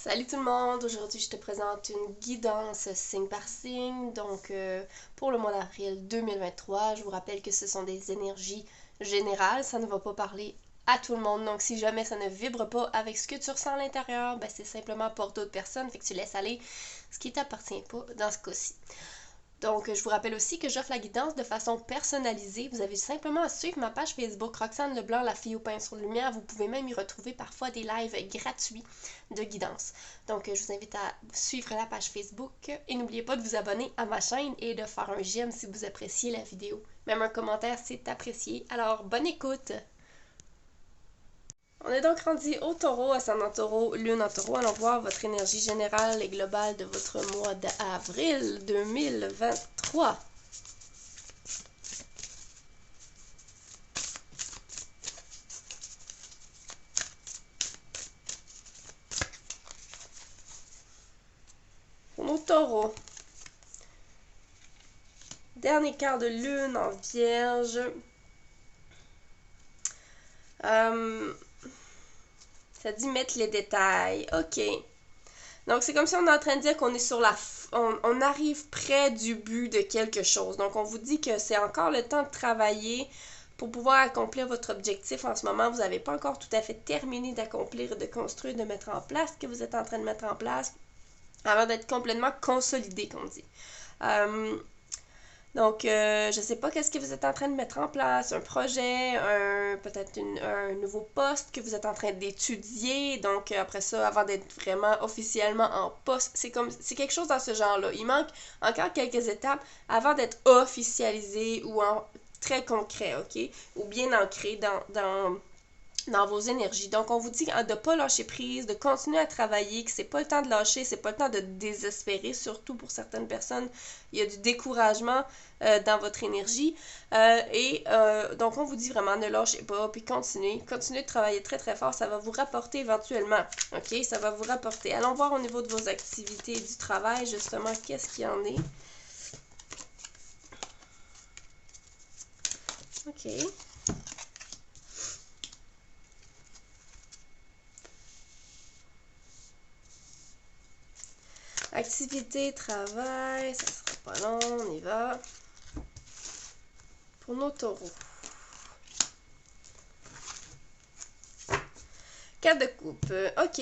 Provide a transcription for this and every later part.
Salut tout le monde, aujourd'hui je te présente une guidance signe par signe, donc pour le mois d'avril 2023, je vous rappelle que ce sont des énergies générales, ça ne va pas parler à tout le monde, donc si jamais ça ne vibre pas avec ce que tu ressens à l'intérieur, ben c'est simplement pour d'autres personnes, fait que tu laisses aller ce qui t'appartient pas dans ce cas-ci. Donc, je vous rappelle aussi que j'offre la guidance de façon personnalisée. Vous avez simplement à suivre ma page Facebook Roxane Leblanc, la fille au pinceau de lumière. Vous pouvez même y retrouver parfois des lives gratuits de guidance. Donc, je vous invite à suivre la page Facebook et n'oubliez pas de vous abonner à ma chaîne et de faire un j'aime si vous appréciez la vidéo. Même un commentaire, c'est apprécié. Alors, bonne écoute! On est donc rendu au taureau, ascendant taureau, lune en taureau. Allons voir votre énergie générale et globale de votre mois d'avril 2023. Pour nos taureaux, dernier quart de lune en vierge. Ça dit mettre les détails. OK. Donc, c'est comme si on est en train de dire qu'on est sur la... On arrive près du but de quelque chose. Donc, on vous dit que c'est encore le temps de travailler pour pouvoir accomplir votre objectif. En ce moment, vous n'avez pas encore tout à fait terminé d'accomplir, de construire, de mettre en place ce que vous êtes en train de mettre en place avant d'être complètement consolidé, qu'on dit. Donc, je ne sais pas qu'est-ce que vous êtes en train de mettre en place, un projet, peut-être un nouveau poste que vous êtes en train d'étudier. Donc, après ça, avant d'être vraiment officiellement en poste, c'est quelque chose dans ce genre-là. Il manque encore quelques étapes avant d'être officialisé ou très concret, OK? Ou bien ancré dans vos énergies. Donc, on vous dit de ne pas lâcher prise, de continuer à travailler, que c'est pas le temps de lâcher, c'est pas le temps de désespérer, surtout pour certaines personnes. Il y a du découragement dans votre énergie. Donc, on vous dit vraiment ne lâchez pas, puis continuez de travailler très très fort. Ça va vous rapporter éventuellement. OK? Ça va vous rapporter. Allons voir au niveau de vos activités et du travail, justement, qu'est-ce qu'il y en est. OK. Activité, travail, ça sera pas long, on y va. Pour nos taureaux. 4 de coupe. OK.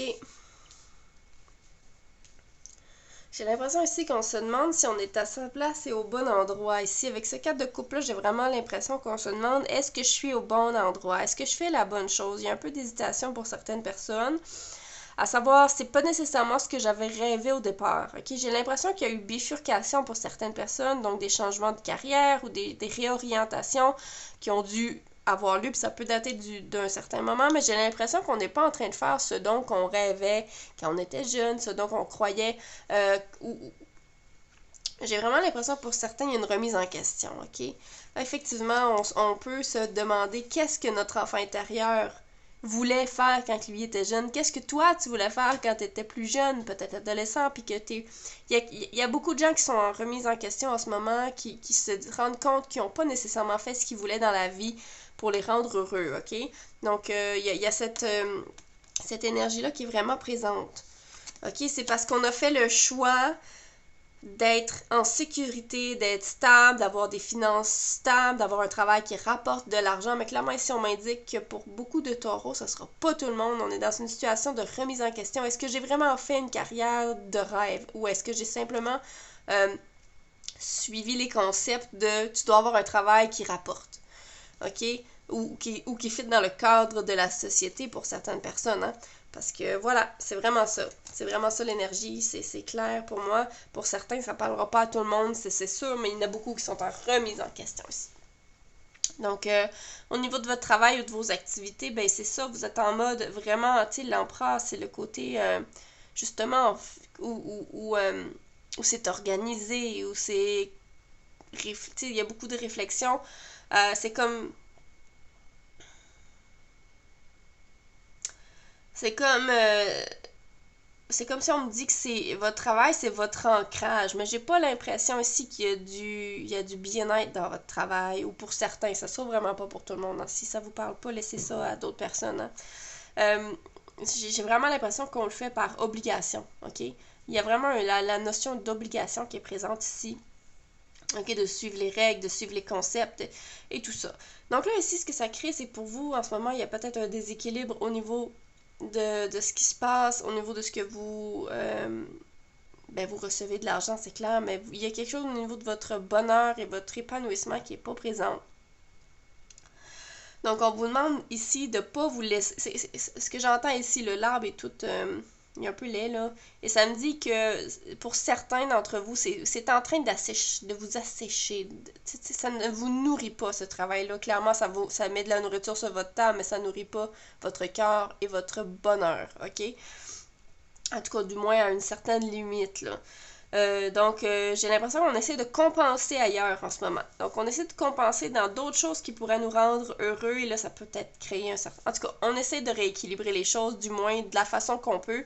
J'ai l'impression ici qu'on se demande si on est à sa place et au bon endroit. Ici, avec ce 4 de coupe-là, j'ai vraiment l'impression qu'on se demande est-ce que je suis au bon endroit? Est-ce que je fais la bonne chose? Il y a un peu d'hésitation pour certaines personnes. À savoir, c'est pas nécessairement ce que j'avais rêvé au départ. OK? J'ai l'impression qu'il y a eu bifurcation pour certaines personnes, donc des changements de carrière ou des réorientations qui ont dû avoir lieu, puis ça peut dater d'un certain moment, mais j'ai l'impression qu'on n'est pas en train de faire ce dont on rêvait quand on était jeune, ce dont on croyait. J'ai vraiment l'impression pour certains, il y a une remise en question, OK? Effectivement, on peut se demander qu'est-ce que notre enfant intérieur voulait faire quand lui était jeune. Qu'est-ce que toi, tu voulais faire quand tu étais plus jeune, peut-être adolescent, puis que t'es... Il y a beaucoup de gens qui sont en remise en question en ce moment, qui se rendent compte qu'ils n'ont pas nécessairement fait ce qu'ils voulaient dans la vie pour les rendre heureux, OK? Donc, il y a cette énergie-là qui est vraiment présente. OK? C'est parce qu'on a fait le choix d'être en sécurité, d'être stable, d'avoir des finances stables, d'avoir un travail qui rapporte de l'argent. Mais clairement, ici, on m'indique que pour beaucoup de taureaux, ça sera pas tout le monde. On est dans une situation de remise en question. Est-ce que j'ai vraiment fait une carrière de rêve ou est-ce que j'ai simplement suivi les concepts de tu dois avoir un travail qui rapporte, OK? Ou qui fit dans le cadre de la société pour certaines personnes, hein? Parce que voilà, c'est vraiment ça. C'est vraiment ça l'énergie, c'est clair pour moi. Pour certains, ça parlera pas à tout le monde, c'est sûr, mais il y en a beaucoup qui sont en remise en question aussi. Donc, au niveau de votre travail ou de vos activités, ben c'est ça, vous êtes en mode vraiment, tu sais, l'empereur, c'est le côté, justement, où c'est organisé, où c'est, tu sais, il y a beaucoup de réflexion. C'est comme C'est comme c'est comme si on me dit que c'est votre travail, c'est votre ancrage, mais j'ai pas l'impression ici qu'il y a du bien-être dans votre travail, ou pour certains, ça se trouve vraiment pas pour tout le monde, hein. Si ça vous parle pas, laissez ça à d'autres personnes, hein. j'ai vraiment l'impression qu'on le fait par obligation, ok? Il y a vraiment la notion d'obligation qui est présente ici, ok? De suivre les règles, de suivre les concepts et tout ça. Donc là, ici, ce que ça crée, c'est pour vous, en ce moment, il y a peut-être un déséquilibre au niveau de ce qui se passe, au niveau de ce que vous... ben, vous recevez de l'argent, c'est clair, mais il y a quelque chose au niveau de votre bonheur et votre épanouissement qui n'est pas présent. Donc, on vous demande ici de ne pas vous laisser... ce que j'entends ici, l'arbre est tout... il est un peu laid, là. Et ça me dit que pour certains d'entre vous, c'est en train de vous assécher. Ça ne vous nourrit pas, ce travail-là. Clairement, ça met de la nourriture sur votre table, mais ça ne nourrit pas votre cœur et votre bonheur, ok? En tout cas, du moins à une certaine limite, là. Donc, j'ai l'impression qu'on essaie de compenser ailleurs en ce moment. Donc, on essaie de compenser dans d'autres choses qui pourraient nous rendre heureux. Et là, ça peut peut-être créer un certain... En tout cas, on essaie de rééquilibrer les choses, du moins de la façon qu'on peut.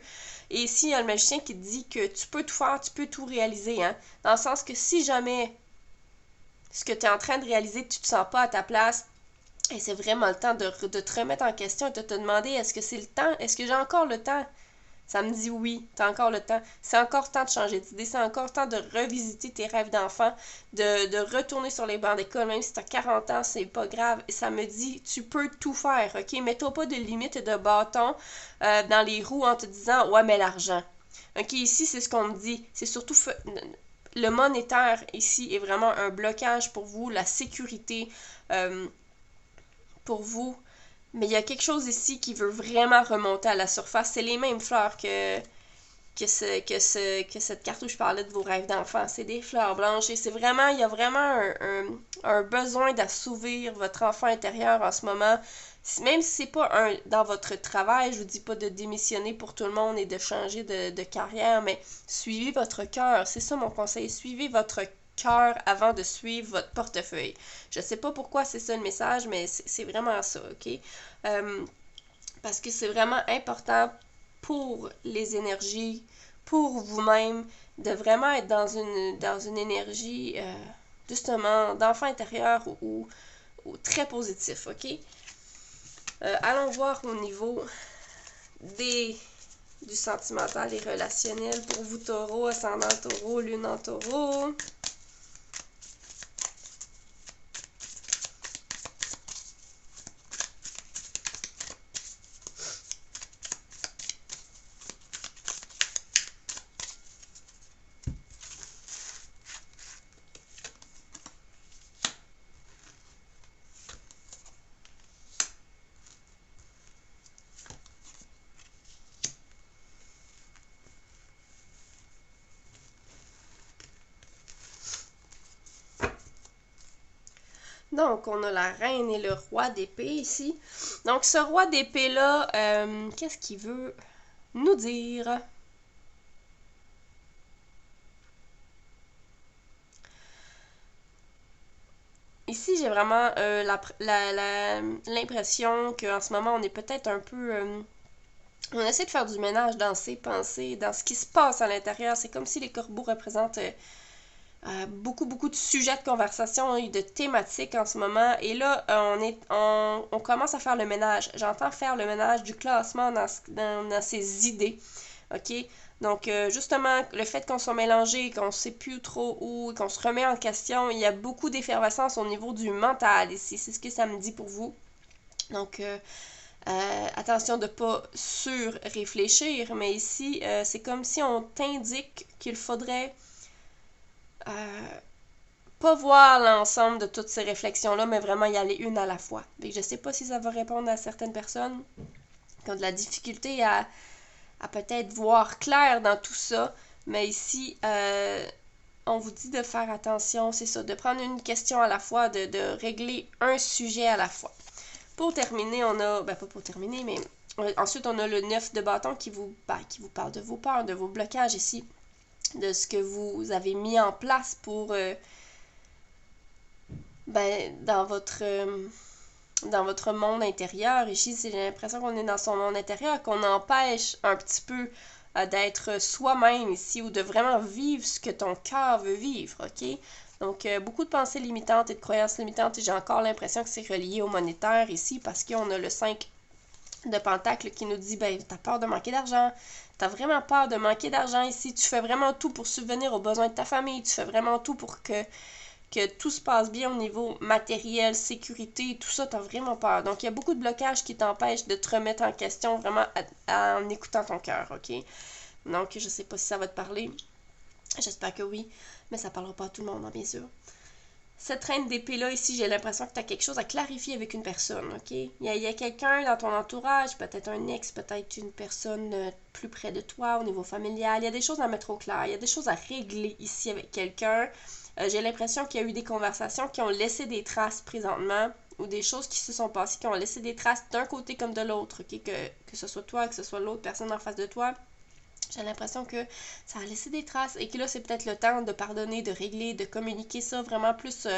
Et ici, il y a le magicien qui dit que tu peux tout faire, tu peux tout réaliser, hein. Dans le sens que si jamais ce que tu es en train de réaliser, tu te sens pas à ta place, et c'est vraiment le temps de te remettre en question et de te demander, est-ce que c'est le temps? Est-ce que j'ai encore le temps? Ça me dit oui, t'as encore le temps. C'est encore temps de changer d'idée, c'est encore temps de revisiter tes rêves d'enfant, de retourner sur les bancs d'école, même si t'as 40 ans, c'est pas grave. Et ça me dit, tu peux tout faire, ok? Mets-toi pas de limites et de bâtons dans les roues en te disant, ouais, mais l'argent. Ok, ici, c'est ce qu'on me dit. C'est surtout le monétaire ici est vraiment un blocage pour vous, la sécurité pour vous. Mais il y a quelque chose ici qui veut vraiment remonter à la surface. C'est les mêmes fleurs que cette carte où je parlais de vos rêves d'enfant. C'est des fleurs blanches et il y a vraiment un besoin d'assouvir votre enfant intérieur en ce moment. Même si c'est pas dans votre travail, je vous dis pas de démissionner pour tout le monde et de changer de carrière, mais suivez votre cœur. C'est ça mon conseil. Suivez votre cœur avant de suivre votre portefeuille. Je sais pas pourquoi c'est ça le message, mais c'est vraiment ça, ok? Parce que c'est vraiment important pour les énergies, pour vous-même, de vraiment être dans une énergie, justement, d'enfant intérieur ou très positif, ok? Allons voir au niveau du sentimental et relationnel pour vous, taureau, ascendant taureau, lune en taureau. Donc, on a la reine et le roi d'épée ici. Donc, ce roi d'épée-là, qu'est-ce qu'il veut nous dire? Ici, j'ai vraiment l'impression qu'en ce moment, on est peut-être un peu... on essaie de faire du ménage dans ses pensées, dans ce qui se passe à l'intérieur. C'est comme si les corbeaux représentent... beaucoup de sujets de conversation et de thématiques en ce moment. Et là, on commence à faire le ménage. J'entends faire le ménage du classement dans ces idées. OK? Donc, justement, le fait qu'on soit mélangé, qu'on ne sait plus trop où, qu'on se remet en question, il y a beaucoup d'effervescence au niveau du mental ici. C'est ce que ça me dit pour vous. Donc, attention de ne pas sur-réfléchir, mais ici, c'est comme si on t'indique qu'il faudrait pas voir l'ensemble de toutes ces réflexions-là, mais vraiment y aller une à la fois. Donc, je sais pas si ça va répondre à certaines personnes qui ont de la difficulté à peut-être voir clair dans tout ça, mais ici, on vous dit de faire attention, c'est ça, de prendre une question à la fois, de régler un sujet à la fois. Pour terminer, on a, pas pour terminer, mais ensuite on a le 9 de bâton qui vous parle de vos peurs, de vos blocages ici, de ce que vous avez mis en place pour dans votre monde intérieur. Ici, j'ai l'impression qu'on est dans son monde intérieur, qu'on empêche un petit peu d'être soi-même ici ou de vraiment vivre ce que ton cœur veut vivre, ok? Donc, beaucoup de pensées limitantes et de croyances limitantes et j'ai encore l'impression que c'est relié au monétaire ici parce qu'on a le 5 de Pentacle qui nous dit, ben, t'as peur de manquer d'argent, t'as vraiment peur de manquer d'argent ici, tu fais vraiment tout pour subvenir aux besoins de ta famille, tu fais vraiment tout pour que tout se passe bien au niveau matériel, sécurité, tout ça, t'as vraiment peur. Donc, il y a beaucoup de blocages qui t'empêchent de te remettre en question vraiment en écoutant ton cœur, ok? Donc, je sais pas si ça va te parler, j'espère que oui, mais ça parlera pas à tout le monde, hein, bien sûr. Cette reine d'épée-là, ici, j'ai l'impression que tu as quelque chose à clarifier avec une personne, ok? Il y a quelqu'un dans ton entourage, peut-être un ex, peut-être une personne plus près de toi au niveau familial. Il y a des choses à mettre au clair, il y a des choses à régler ici avec quelqu'un. J'ai l'impression qu'il y a eu des conversations qui ont laissé des traces présentement, ou des choses qui se sont passées qui ont laissé des traces d'un côté comme de l'autre, ok? Que ce soit toi, que ce soit l'autre personne en face de toi. J'ai l'impression que ça a laissé des traces et que là, c'est peut-être le temps de pardonner, de régler, de communiquer ça vraiment plus. Tu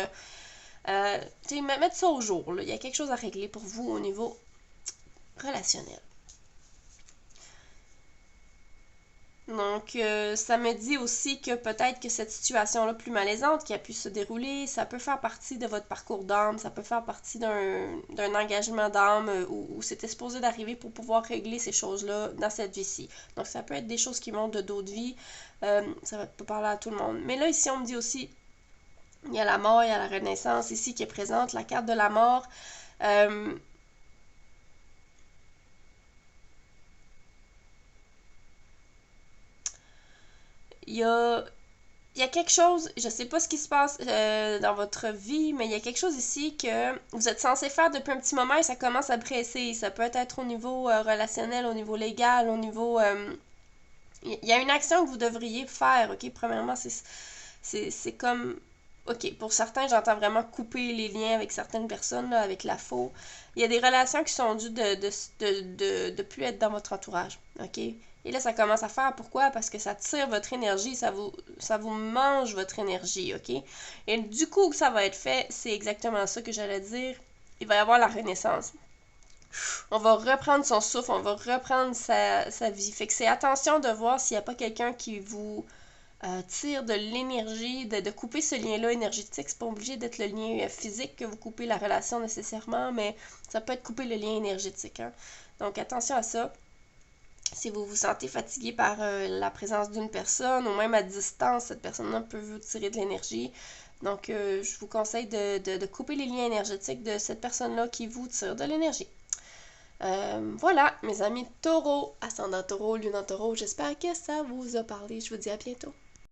sais, mettre ça au jour, là. Il y a quelque chose à régler pour vous au niveau relationnel. Donc, ça me dit aussi que peut-être que cette situation-là plus malaisante qui a pu se dérouler, ça peut faire partie de votre parcours d'âme, ça peut faire partie d'un engagement d'âme où c'était supposé d'arriver pour pouvoir régler ces choses-là dans cette vie-ci. Donc, ça peut être des choses qui montent de d'autres vies, ça peut parler à tout le monde. Mais là, ici, on me dit aussi, il y a la mort, il y a la renaissance ici qui est présente, la carte de la mort. Il y a il y a quelque chose, je sais pas ce qui se passe dans votre vie, mais il y a quelque chose ici que vous êtes censé faire depuis un petit moment et ça commence à presser. Ça peut être au niveau relationnel, au niveau légal, au niveau... il y a une action que vous devriez faire, ok? Premièrement, c'est comme... Ok, pour certains, j'entends vraiment couper les liens avec certaines personnes, là, avec la faux. Il y a des relations qui sont dues de plus être dans votre entourage, ok? Et là, ça commence à faire. Pourquoi? Parce que ça tire votre énergie, ça vous mange votre énergie, ok? Et du coup, que ça va être fait, c'est exactement ça que j'allais dire. Il va y avoir la renaissance. On va reprendre son souffle, on va reprendre sa vie. Fait que c'est attention de voir s'il n'y a pas quelqu'un qui vous tire de l'énergie, de couper ce lien-là énergétique. C'est pas obligé d'être le lien physique que vous coupez la relation nécessairement, mais ça peut être couper le lien énergétique, hein? Donc attention à ça. Si vous vous sentez fatigué par la présence d'une personne ou même à distance, cette personne-là peut vous tirer de l'énergie. Donc, je vous conseille de couper les liens énergétiques de cette personne-là qui vous tire de l'énergie. Voilà, mes amis taureaux, ascendant taureau, lune en taureau, j'espère que ça vous a parlé. Je vous dis à bientôt.